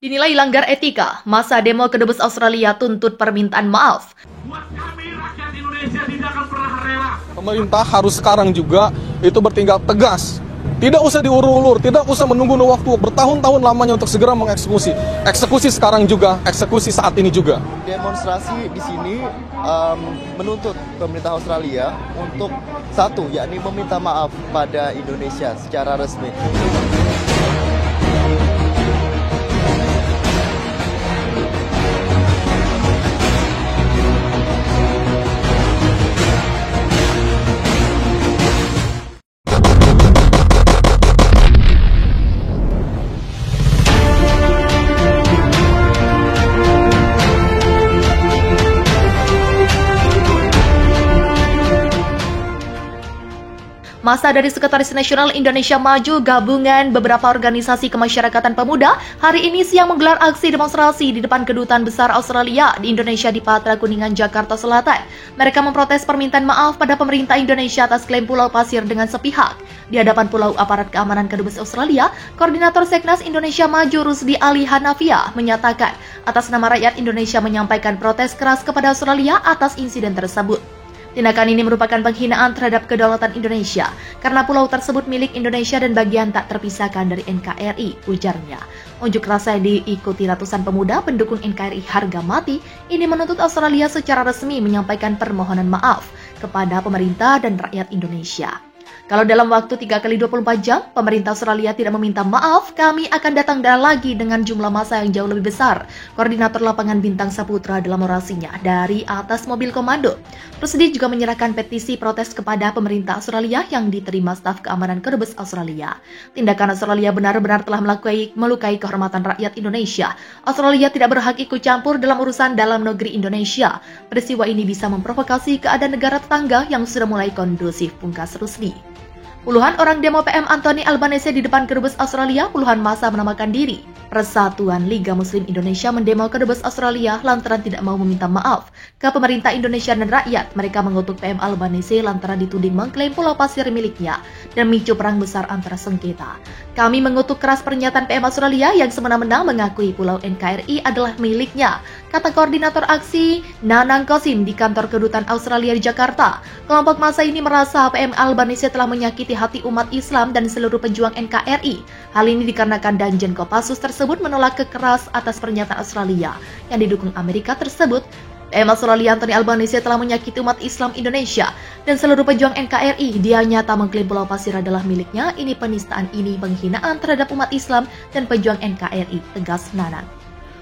Dinilai langgar etika, masa demo kedubes Australia tuntut permintaan maaf. Buat kami rakyat Indonesia tidak akan pernah rela. Pemerintah harus sekarang juga itu bertindak tegas. Tidak usah diulur-ulur, tidak usah menunggu waktu bertahun-tahun lamanya untuk segera mengeksekusi. Eksekusi sekarang juga, eksekusi saat ini juga. Demonstrasi di sini menuntut pemerintah Australia untuk satu, yakni meminta maaf pada Indonesia secara resmi. Masa dari Sekretaris Nasional Indonesia Maju gabungan beberapa organisasi kemasyarakatan pemuda hari ini siang menggelar aksi demonstrasi di depan Kedutaan Besar Australia di Indonesia di Patra Kuningan, Jakarta Selatan. Mereka memprotes permintaan maaf pada pemerintah Indonesia atas klaim Pulau Pasir dengan sepihak. Di hadapan Pulau Aparat Keamanan Kedubes Australia, Koordinator Seknas Indonesia Maju Rusdi Ali Hanafia menyatakan atas nama rakyat Indonesia menyampaikan protes keras kepada Australia atas insiden tersebut. Tindakan ini merupakan penghinaan terhadap kedaulatan Indonesia karena pulau tersebut milik Indonesia dan bagian tak terpisahkan dari NKRI, ujarnya. Unjuk rasa yang diikuti ratusan pemuda pendukung NKRI harga mati ini menuntut Australia secara resmi menyampaikan permohonan maaf kepada pemerintah dan rakyat Indonesia. Kalau dalam waktu 3x24 jam, pemerintah Australia tidak meminta maaf, kami akan datang lagi dengan jumlah massa yang jauh lebih besar. Koordinator lapangan Bintang Saputra dalam orasinya dari atas mobil komando. Rusdi juga menyerahkan petisi protes kepada pemerintah Australia yang diterima staf keamanan Kedubes Australia. Tindakan Australia benar-benar telah melukai kehormatan rakyat Indonesia. Australia tidak berhak ikut campur dalam urusan dalam negeri Indonesia. Peristiwa ini bisa memprovokasi keadaan negara tetangga yang sudah mulai kondusif, pungkas Rusdi. Puluhan orang demo PM Anthony Albanese di depan Kedubes Australia, puluhan massa menamakan diri Persatuan Liga Muslim Indonesia mendemo Kedubes Australia lantaran tidak mau meminta maaf ke pemerintah Indonesia dan rakyat. Mereka mengutuk PM Albanese lantaran dituding mengklaim Pulau Pasir miliknya dan memicu perang besar antara sengketa. Kami mengutuk keras pernyataan PM Australia yang semena-mena mengakui Pulau NKRI adalah miliknya, kata Koordinator Aksi Nanang Kosim di kantor Kedutaan Australia di Jakarta. Kelompok massa ini merasa PM Albanese telah menyakiti hati umat Islam dan seluruh pejuang NKRI. Hal ini dikarenakan Danjen Kopassus tersebut menolak keras atas pernyataan Australia yang didukung Amerika tersebut. PM Australia Anthony Albanese telah menyakiti umat Islam Indonesia dan seluruh pejuang NKRI. Dia nyata mengklaim Pulau Pasir adalah miliknya. Ini penistaan, ini penghinaan terhadap umat Islam dan pejuang NKRI, tegas Nanang.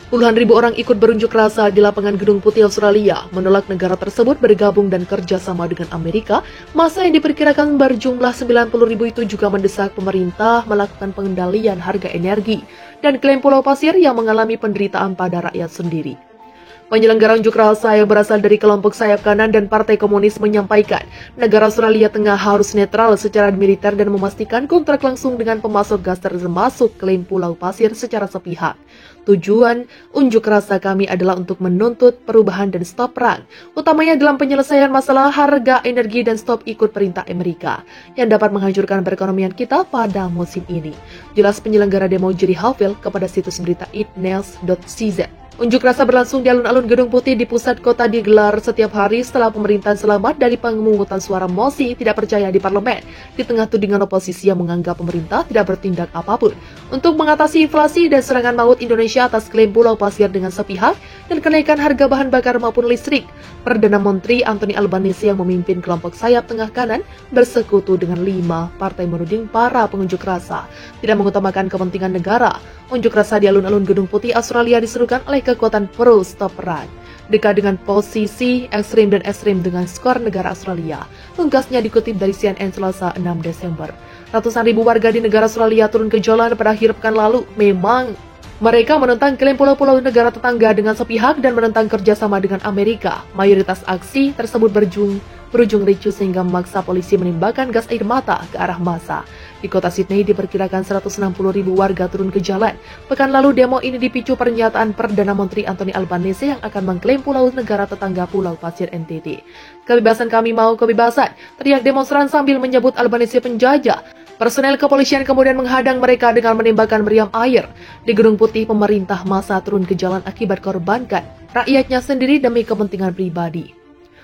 Puluhan ribu orang ikut berunjuk rasa di lapangan Gedung Putih Australia menolak negara tersebut bergabung dan kerjasama dengan Amerika. Massa yang diperkirakan berjumlah 90 ribu itu juga mendesak pemerintah melakukan pengendalian harga energi dan klaim Pulau Pasir yang mengalami penderitaan pada rakyat sendiri. Penyelenggara unjuk rasa yang berasal dari kelompok sayap kanan dan Partai Komunis menyampaikan negara Australia Tengah harus netral secara militer dan memastikan kontrak langsung dengan pemasok gas termasuk klaim Pulau Pasir secara sepihak. Tujuan unjuk rasa kami adalah untuk menuntut perubahan dan stop perang, utamanya dalam penyelesaian masalah harga energi dan stop ikut perintah Amerika yang dapat menghancurkan perekonomian kita pada musim ini. Jelas penyelenggara demo Jerry Haville kepada situs berita itnews.cz. Unjuk rasa berlangsung di alun-alun Gedung Putih di pusat kota digelar setiap hari setelah pemerintahan selamat dari pemungutan suara mosi tidak percaya di parlemen, di tengah tudingan oposisi yang menganggap pemerintah tidak bertindak apapun untuk mengatasi inflasi dan serangan maut Indonesia atas klaim Pulau Pasir dengan sepihak dan kenaikan harga bahan bakar maupun listrik. Perdana Menteri Anthony Albanese yang memimpin kelompok sayap tengah kanan bersekutu dengan 5 partai menuding para pengunjuk rasa tidak mengutamakan kepentingan negara. Unjuk rasa di alun-alun Gedung Putih Australia diserukan oleh kekuatan pro stop perang. Dekat dengan posisi ekstrim dan ekstrim dengan skor negara Australia. Tugasnya dikutip dari CNN Selasa 6 Desember. Ratusan ribu warga di negara Australia turun ke jalan pada akhir pekan lalu. Memang mereka menentang klaim pulau-pulau negara tetangga dengan sepihak dan menentang kerjasama dengan Amerika. Mayoritas aksi tersebut berujung ricuh sehingga memaksa polisi menembakkan gas air mata ke arah massa. Di kota Sydney diperkirakan 160 ribu warga turun ke jalan. Pekan lalu demo ini dipicu pernyataan Perdana Menteri Anthony Albanese yang akan mengklaim pulau negara tetangga Pulau Pasir NTT. Kebebasan kami mau kebebasan, teriak demonstran sambil menyebut Albanese penjajah. Personel kepolisian kemudian menghadang mereka dengan menembakkan meriam air. Di Gedung Putih, pemerintah massa turun ke jalan akibat korbankan rakyatnya sendiri demi kepentingan pribadi.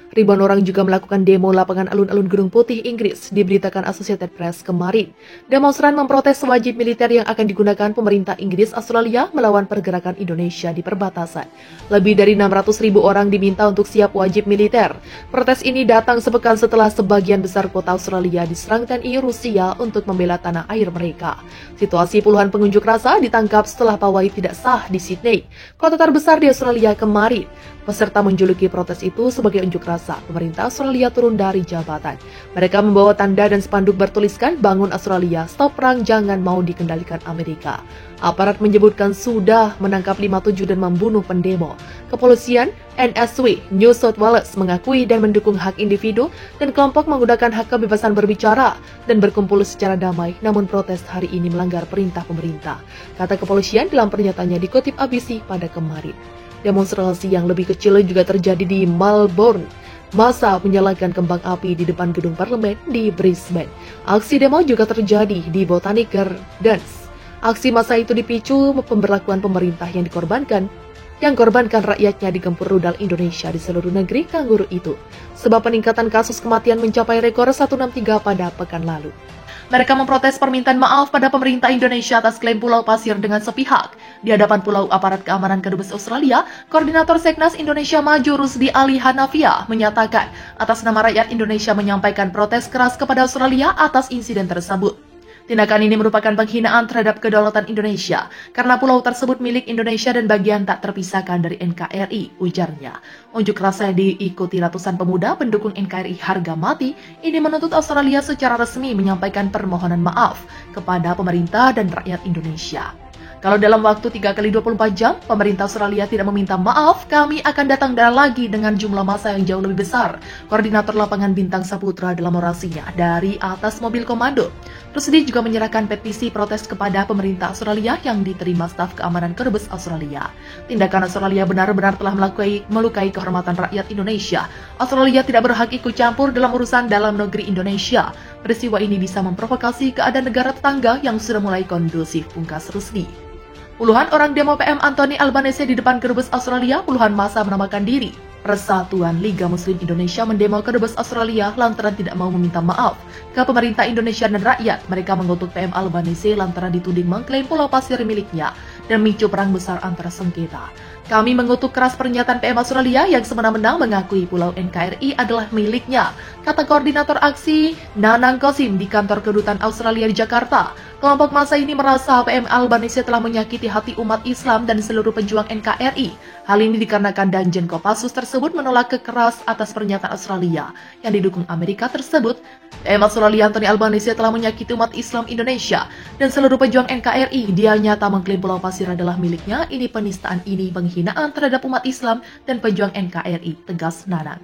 Ribuan orang juga melakukan demo lapangan alun-alun Gedung Putih, Inggris, diberitakan Associated Press kemarin. Demonstran memprotes wajib militer yang akan digunakan pemerintah Inggris Australia melawan pergerakan Indonesia di perbatasan. Lebih dari 600.000 orang diminta untuk siap wajib militer. Protes ini datang sepekan setelah sebagian besar kota Australia diserang TNI Rusia untuk membela tanah air mereka. Situasi puluhan pengunjuk rasa ditangkap setelah pawai tidak sah di Sydney, kota terbesar di Australia kemarin. Peserta menjuluki protes itu sebagai unjuk rasa. Pemerintah Australia turun dari jabatan. Mereka membawa tanda dan spanduk bertuliskan "Bangun Australia, Stop Perang, Jangan Mau Dikendalikan Amerika". Aparat menyebutkan sudah menangkap 57 dan membunuh pendemo. Kepolisian NSW New South Wales mengakui dan mendukung hak individu dan kelompok menggunakan hak kebebasan berbicara dan berkumpul secara damai, namun protes hari ini melanggar perintah pemerintah, kata kepolisian dalam pernyataannya dikutip ABC pada kemarin. Demonstrasi yang lebih kecil juga terjadi di Melbourne. Massa menyalakan kembang api di depan gedung parlemen di Brisbane. Aksi demo juga terjadi di Botanic Gardens. Aksi massa itu dipicu pemberlakuan pemerintah yang korbankan rakyatnya digempur rudal Indonesia di seluruh negeri kanguru itu. Sebab peningkatan kasus kematian mencapai rekor 163 pada pekan lalu. Mereka memprotes permintaan maaf pada pemerintah Indonesia atas klaim Pulau Pasir dengan sepihak. Di hadapan Pulau Aparat Keamanan Kedubes Australia, Koordinator Seknas Indonesia Maju Rusdi Ali Hanafia menyatakan atas nama rakyat Indonesia menyampaikan protes keras kepada Australia atas insiden tersebut. Tindakan ini merupakan penghinaan terhadap kedaulatan Indonesia karena pulau tersebut milik Indonesia dan bagian tak terpisahkan dari NKRI, ujarnya. Unjuk rasa yang diikuti ratusan pemuda pendukung NKRI harga mati ini menuntut Australia secara resmi menyampaikan permohonan maaf kepada pemerintah dan rakyat Indonesia. Kalau dalam waktu 3 kali 24 jam, pemerintah Australia tidak meminta maaf, kami akan datang lagi dengan jumlah massa yang jauh lebih besar. Koordinator lapangan Bintang Saputra dalam orasinya dari atas mobil komando. Rusdi juga menyerahkan petisi protes kepada pemerintah Australia yang diterima staf keamanan Kedubes Australia. Tindakan Australia benar-benar telah melukai kehormatan rakyat Indonesia. Australia tidak berhak ikut campur dalam urusan dalam negeri Indonesia. Peristiwa ini bisa memprovokasi keadaan negara tetangga yang sudah mulai kondusif, pungkas Rusdi. Puluhan orang demo PM Anthony Albanese di depan Kedubes Australia, puluhan massa menamakan diri Persatuan Liga Muslim Indonesia mendemo Kedubes Australia lantaran tidak mau meminta maaf ke pemerintah Indonesia dan rakyat. Mereka mengutuk PM Albanese lantaran dituding mengklaim Pulau Pasir miliknya dan memicu perang besar antara sengketa. Kami mengutuk keras pernyataan PM Australia yang semena-mena mengakui Pulau NKRI adalah miliknya, kata Koordinator Aksi Nanang Kosim di kantor kedutaan Australia di Jakarta. Kelompok massa ini merasa PM Albanese telah menyakiti hati umat Islam dan seluruh pejuang NKRI. Hal ini dikarenakan Danjen Kopassus tersebut menolak keras atas pernyataan Australia yang didukung Amerika tersebut. PM Australia Anthony Albanese telah menyakiti umat Islam Indonesia dan seluruh pejuang NKRI. Dia nyata mengklaim Pulau Pasir adalah miliknya. Ini penistaan, ini penghinaan terhadap umat Islam dan pejuang NKRI, tegas Nanang.